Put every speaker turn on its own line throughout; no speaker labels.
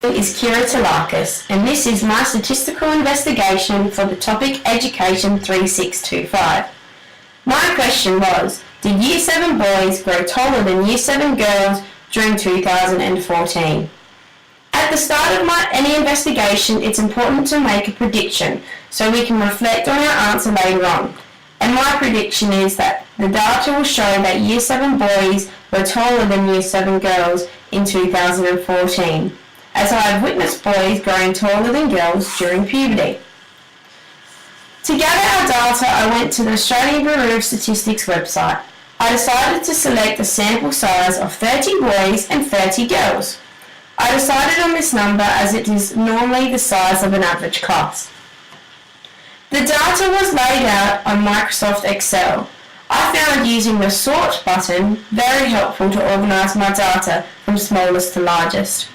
Is Kira Talakis, and this is my statistical investigation for the topic Education 3625. My question was, did Year 7 boys grow taller than Year 7 girls during 2014? At the start of any investigation, it's important to make a prediction so we can reflect on our answer later on. And my prediction is that the data will show that Year 7 boys were taller than Year 7 girls in 2014, as I have witnessed boys growing taller than girls during puberty. To gather our data, I went to the Australian Bureau of Statistics website. I decided to select a sample size of 30 boys and 30 girls. I decided on this number as it is normally the size of an average class. The data was laid out on Microsoft Excel. I found using the sort button very helpful to organise my data from smallest to largest.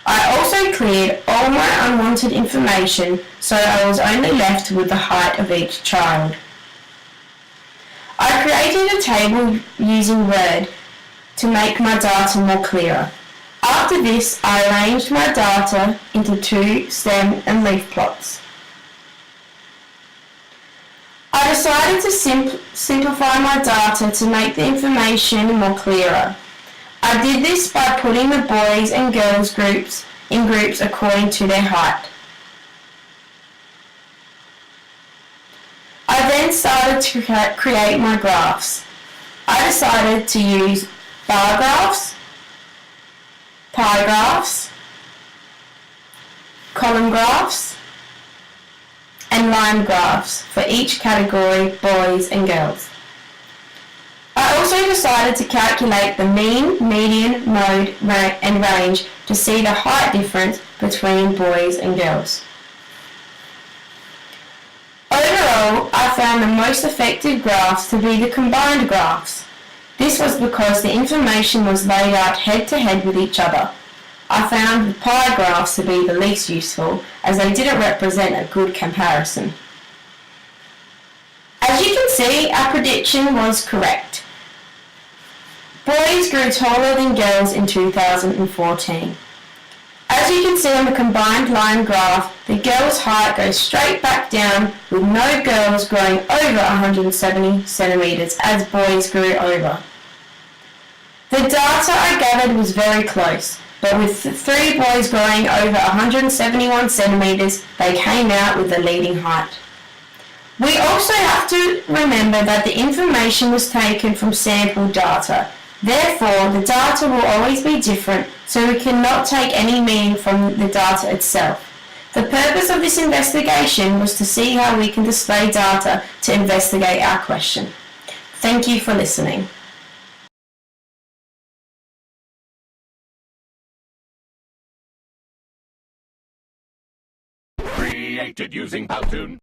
I also cleared all my unwanted information so I was only left with the height of each child. I created a table using Word to make my data more clearer. After this, I arranged my data into two stem and leaf plots. I decided to simplify my data to make the information more clearer. I did this by putting the boys and girls groups in groups according to their height. I then started to create my graphs. I decided to use bar graphs, pie graphs, column graphs, and line graphs for each category, boys and girls. I also decided to calculate the mean, median, mode, and range to see the height difference between boys and girls. Overall, I found the most effective graphs to be the combined graphs. This was because the information was laid out head-to-head with each other. I found the pie graphs to be the least useful as they didn't represent a good comparison. As you can see, our prediction was correct. Boys grew taller than girls in 2014. As you can see on the combined line graph, the girls' height goes straight back down with no girls growing over 170 centimetres as boys grew over. The data I gathered was very close, but with 3 boys growing over 171 centimetres, they came out with the leading height. We also have to remember that the information was taken from sample data. Therefore, the data will always be different, so we cannot take any meaning from the data itself. The purpose of this investigation was to see how we can display data to investigate our question. Thank you for listening.
Created using Powtoon.